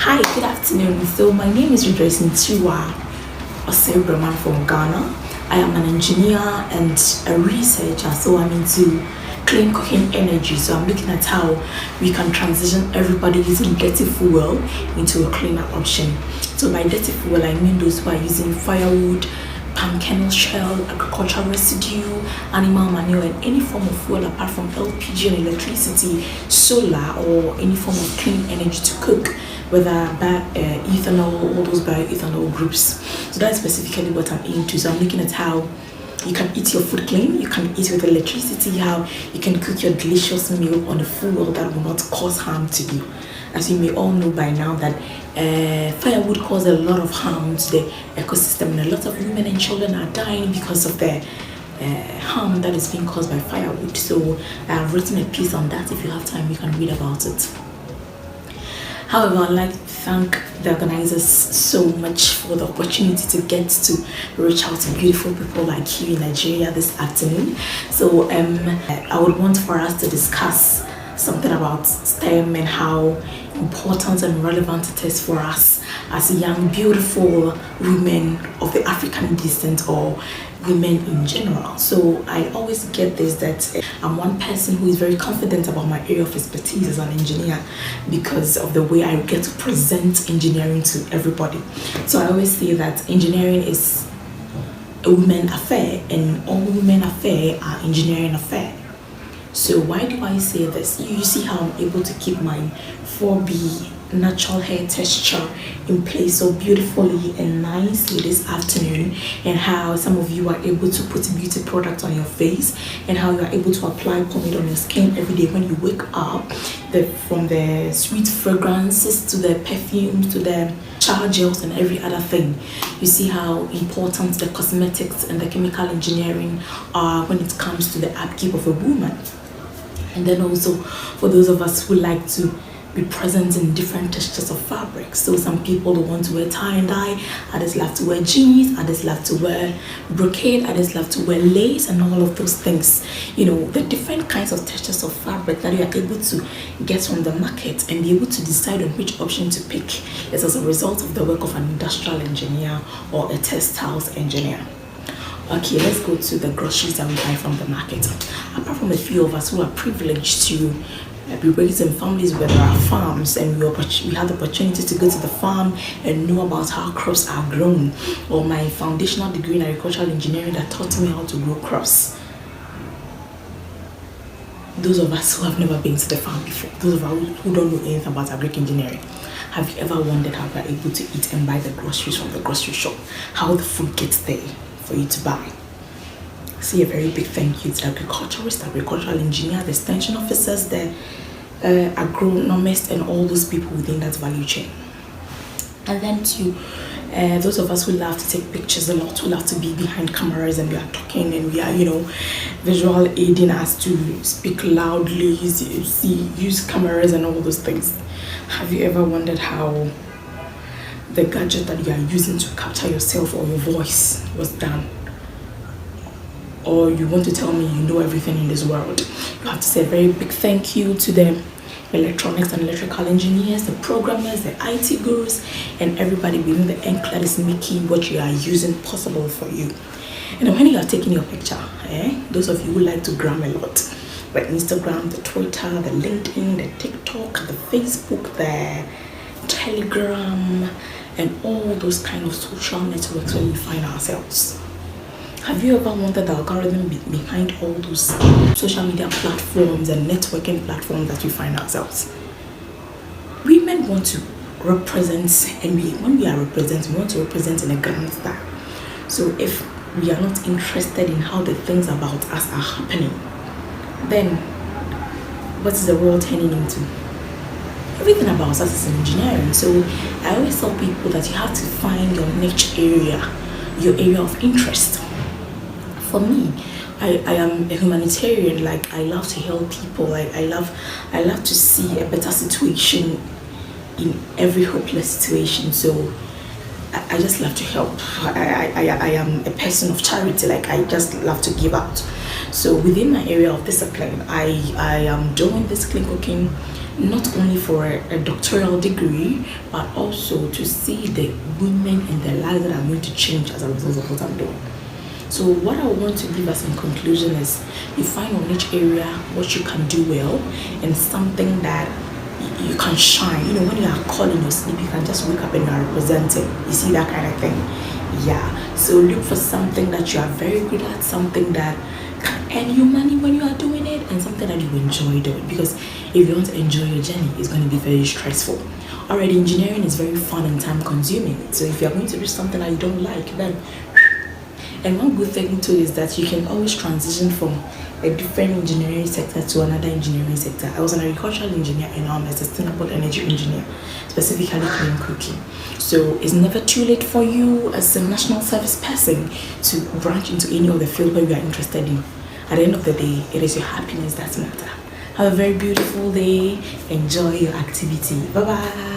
Hi, good afternoon. So my name is Rejoice Ntiwa Osebraman from Ghana. I am an engineer and a researcher, so I'm into clean cooking energy. So I'm looking at how we can transition everybody using dirty fuel into a cleaner option. So by dirty fuel, I mean those who are using firewood, palm kernel shell, agricultural residue, animal manure, and any form of fuel apart from LPG and electricity, solar, or any form of clean energy to cook, whether by ethanol, all those bioethanol groups. So that's specifically what I'm into. So I'm looking at how you can eat your food clean, you can eat with electricity, how you can cook your delicious meal on a fuel that will not cause harm to you. As you may all know by now that firewood causes a lot of harm to the ecosystem, and a lot of women and children are dying because of the harm that is being caused by firewood. So I have written a piece on that. If you have time, you can read about it. However, I'd like to thank the organizers so much for the opportunity to get to reach out to beautiful people like you in Nigeria this afternoon. So I would want for us to discuss something about STEM and how important and relevant it is for us as young, beautiful women of the African descent or women in general. So I always get this that I'm one person who is very confident about my area of expertise as an engineer because of the way I get to present engineering to everybody. So I always say that engineering is a women affair and all women affair are engineering affair. So why do I say this? You see how I'm able to keep my 4B natural hair texture in place so beautifully and nicely this afternoon, and how some of you are able to put beauty products on your face, and how you are able to apply pomade on your skin every day when you wake up, from the sweet fragrances to the perfumes to the shower gels and every other thing. You see how important the cosmetics and the chemical engineering are when it comes to the upkeep of a woman. And then also for those of us who like to be present in different textures of fabric. So some people want to wear tie and dye, others love to wear jeans, others love to wear brocade, others love to wear lace and all of those things. You know, the different kinds of textures of fabric that you are able to get from the market and be able to decide on which option to pick is as a result of the work of an industrial engineer or a textiles engineer. Okay, let's go to the groceries that we buy from the market. Apart from a few of us who are privileged to be raising families where there are farms, and we had the opportunity to go to the farm and know about how crops are grown, or my foundational degree in agricultural engineering that taught me how to grow crops. Those of us who have never been to the farm before, those of us who don't know anything about agric engineering, have you ever wondered how we are able to eat and buy the groceries from the grocery shop? How the food gets there for you to buy? Say a very big thank you to agriculturists, agricultural engineers, the extension officers, the agronomists, and all those people within that value chain. And then to those of us who love to take pictures a lot, who love to be behind cameras and we are talking and we are, visual aiding us to speak loudly, use cameras and all those things. Have you ever wondered how the gadget that you are using to capture yourself or your voice was done? Or you want to tell me you know everything in this world? You have to say a very big thank you to the electronics and electrical engineers, the programmers, the IT gurus, and everybody within the ink that is making what you are using possible for you. And when you are taking your picture, those of you who like to gram a lot, like Instagram, the Twitter, the LinkedIn, the TikTok, the Facebook, the Telegram, and all those kind of social networks where we find ourselves. Have you ever wondered the algorithm behind all those social media platforms and networking platforms that we find ourselves? Women want to represent, and when we are representing, we want to represent in a grand style. So if we are not interested in how the things about us are happening, then what is the world turning into? Everything about us is engineering. So I always tell people that you have to find your niche area, your area of interest. For me, I am a humanitarian. Like, I love to help people. I love to see a better situation in every hopeless situation. So I just love to help. I am a person of charity. Like, I just love to give out. So within my area of discipline, I am doing this clean cooking not only for a doctoral degree, but also to see the women in their lives that are going to change as a result of what I'm doing. So what I want to give us in conclusion is you find on each area what you can do well and something that you can shine. You know, when you are calling your sleep, you can just wake up and you are representing. You see that kind of thing? Yeah. So look for something that you are very good at, something that can earn you money when you are doing it, and something that you enjoy doing. Because if you want to enjoy your journey, it's going to be very stressful. Already, engineering is very fun and time consuming. So if you are going to do something that you don't like, then and one good thing too is that you can always transition from a different engineering sector to another engineering sector. I was an agricultural engineer and now I'm a sustainable energy engineer, specifically clean cooking. So it's never too late for you as a national service person to branch into any other field where you are interested in. At the end of the day, it is your happiness that matters. Have a very beautiful day. Enjoy your activity. Bye bye.